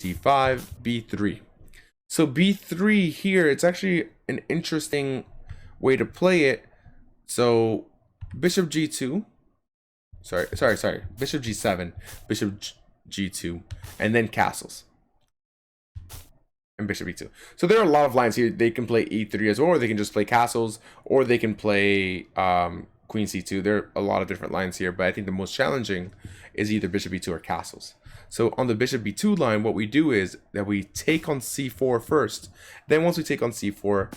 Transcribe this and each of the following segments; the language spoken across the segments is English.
d5, b3. So b3 here, it's actually an interesting way to play it. So bishop g2, sorry, bishop g7, bishop g2, and then castles. And bishop e2. So there are a lot of lines here. They can play e3 as well, or they can just play castles, or they can play queen c2. There are a lot of different lines here, but I think the most challenging is either bishop e2 or castles. So on the bishop b2 line, what we do is that we take on c4 first. Then once we take on c4,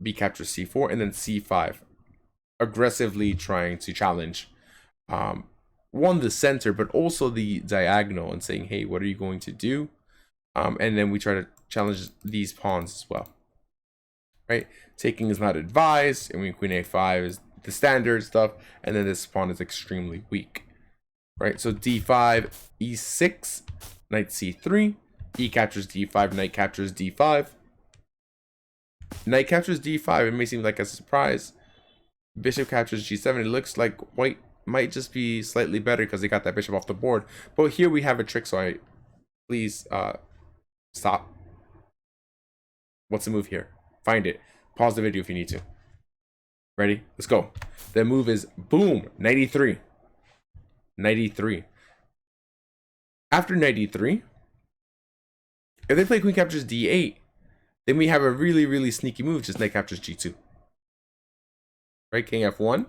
b captures c4, and then c5, aggressively trying to challenge one, the center, but also the diagonal, and saying, hey, what are you going to do? And then we try to challenge these pawns as well, right? Taking is not advised. I mean, queen a5 is the standard stuff, and then this pawn is extremely weak, right? So d5, e6, knight c3, e captures d5, knight captures d5, knight captures d5. It may seem like a surprise. Bishop captures g7. It looks like white might just be slightly better because they got that bishop off the board, but here we have a trick, so please stop. What's the move here? Find it. Pause the video if you need to. Ready? Let's go. The move is boom, 93. 93. After 93, if they play queen captures d8, then we have a really, really sneaky move, just knight captures g2. Right? King f1,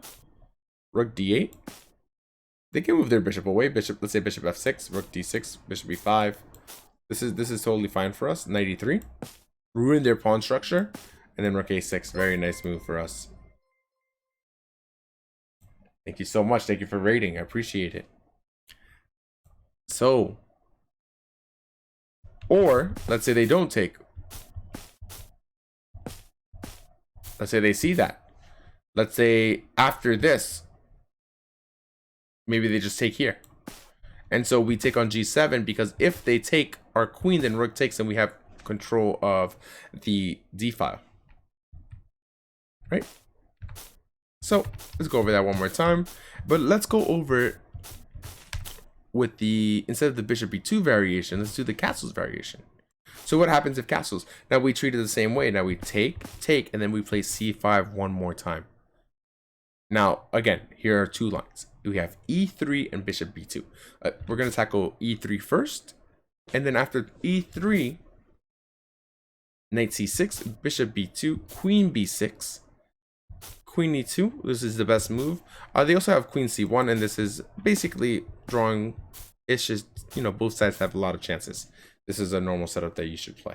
rook d8. They can move their bishop away. Bishop, let's say bishop f6, rook d6, bishop e5. This is totally fine for us. 93. Ruin their pawn structure, and then rook a6. Very nice move for us. Thank you so much. Thank you for rating. I appreciate it. So, or let's say they don't take. Let's say they see that. Let's say after this, maybe they just take here. And so we take on g7, because if they take our queen, then rook takes, and we have control of the d file, right? So let's go over that one more time, but let's go over with the, instead of the bishop b2 variation, let's do the castles variation. So what happens if castles? Now we treat it the same way. Now we take, and then we play c5 one more time. Now again, here are two lines. We have e3 and bishop b2. We're going to tackle e3 first, and then after e3, knight c6, bishop b2, queen b6, queen e2. This is the best move. They also have queen c1, and this is basically drawing. It's just, you know, both sides have a lot of chances. This is a normal setup that you should play,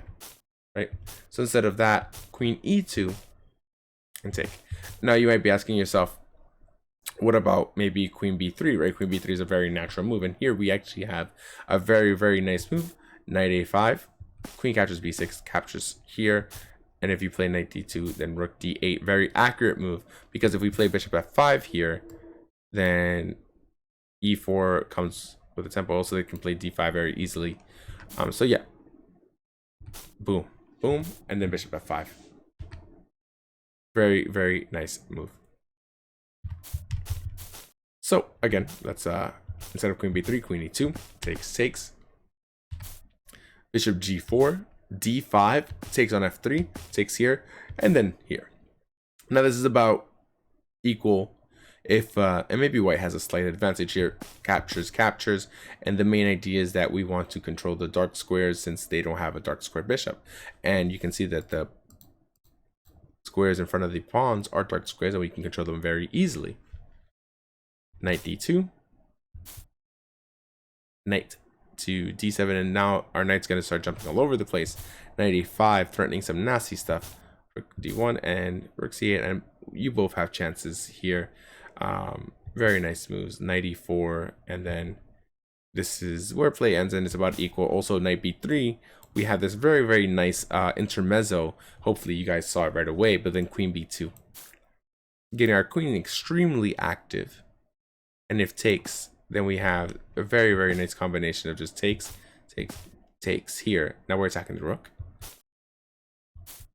right? So instead of that, queen e2 and take. Now you might be asking yourself, what about maybe queen b3, right? Queen b3 is a very natural move, and here we actually have a very, very nice move. Knight a5, queen captures b6, captures here, and if you play knight d2, then rook d8. Very accurate move, because if we play bishop f5 here, then e4 comes with a tempo, so they can play d5 very easily. So yeah, boom, boom, and then bishop f5. Very, very nice move. So again, let's instead of queen b3, queen e2, takes, bishop g4, d5, takes on f3, takes here, and then here. Now this is about equal. If and maybe white has a slight advantage here. Captures, and the main idea is that we want to control the dark squares, since they don't have a dark square bishop. And you can see that the squares in front of the pawns are dark squares, and we can control them very easily. Knight d2, knight to d7, and now our knight's going to start jumping all over the place. Knight e5, threatening some nasty stuff. Rook d1 and rook c8, and you both have chances here. Very nice moves. Knight e4, and then this is where play ends, and it's about equal. Also knight b3, we have this very, very nice intermezzo. Hopefully you guys saw it right away. But then queen b2, getting our queen extremely active. And if takes, then we have a very, very nice combination of just takes here. Now we're attacking the rook.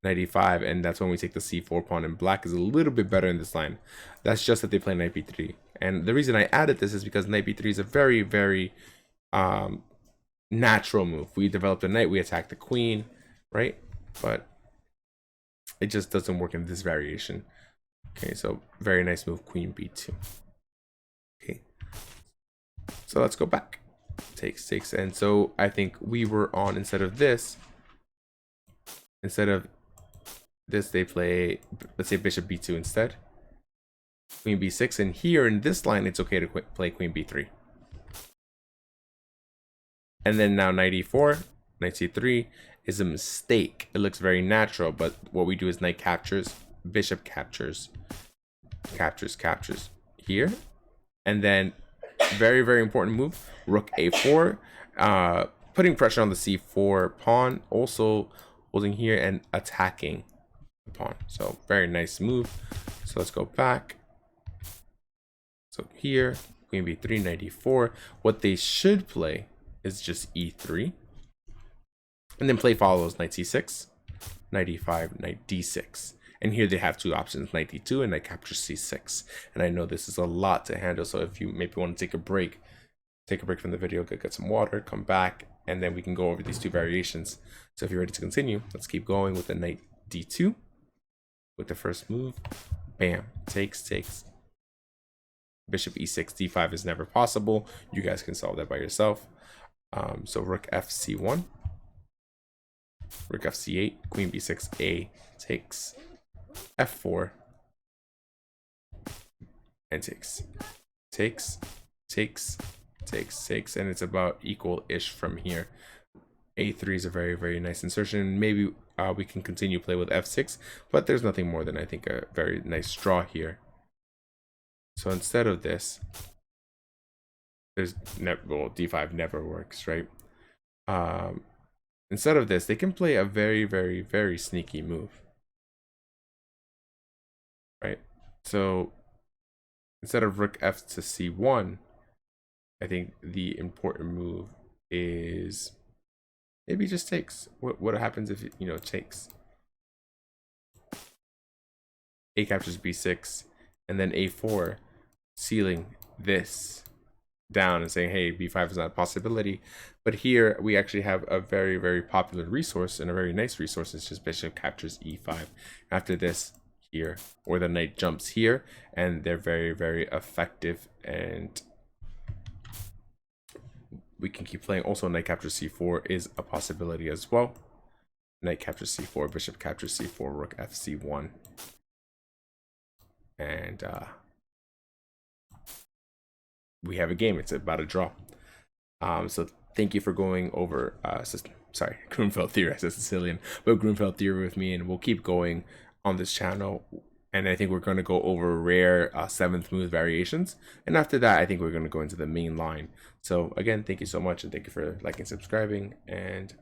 Knight e5, and that's when we take the c4 pawn, and black is a little bit better in this line. That's just that they play knight b3. And the reason I added this is because knight b3 is a very, very natural move. We developed a knight, we attack the queen, right? But it just doesn't work in this variation. Okay, so very nice move, queen b2. Okay, so let's go back. Takes, and so I think we were on, instead of this, they play, let's say bishop b2 instead. Queen b6, and here in this line, it's okay to play queen b3. And then now knight e4, knight c3 is a mistake. It looks very natural, but what we do is knight captures, bishop captures here. And then very, very important move, rook a4, putting pressure on the c4 pawn, also holding here and attacking the pawn. So very nice move. So let's go back. So here, queen b3, knight e4. What they should play is just e3. And then play follows knight c6, knight e5, knight d6. And here they have two options, knight d2 and knight captures c6. And I know this is a lot to handle, so if you maybe want to take a break from the video, get some water, come back, and then we can go over these two variations. So if you're ready to continue, let's keep going with the knight d2 with the first move. Bam, takes. Bishop e6, d5 is never possible. You guys can solve that by yourself. So rook fc1, rook fc8, queen b6, a takes, f4, and takes, and it's about equal-ish from here. a3 is a very, very nice insertion. Maybe we can continue play with f6, but there's nothing more than, I think, a very nice draw here. So instead of this, there's d5 never works, right? Instead of this, they can play a very, very, very sneaky move, right? So instead of rook f to c1, I think the important move is maybe just takes. What happens if it, takes? A captures b6, and then a4, sealing this down and saying, hey, b5 is not a possibility. But here we actually have a very, very popular resource, and a very nice resource. It's just bishop captures e5 after this here, or the knight jumps here, and they're very, very effective, and we can keep playing. Also, knight captures c4 is a possibility as well. Knight captures c4, bishop captures c4, rook fc1, and we have a game. It's about a draw. So thank you for going over Grunfeld theory. I said Sicilian, but Grunfeld theory with me, and we'll keep going on this channel. And I think we're going to go over rare 7th move variations, and after that I think we're going to go into the main line. So again, thank you so much, and thank you for liking, subscribing, and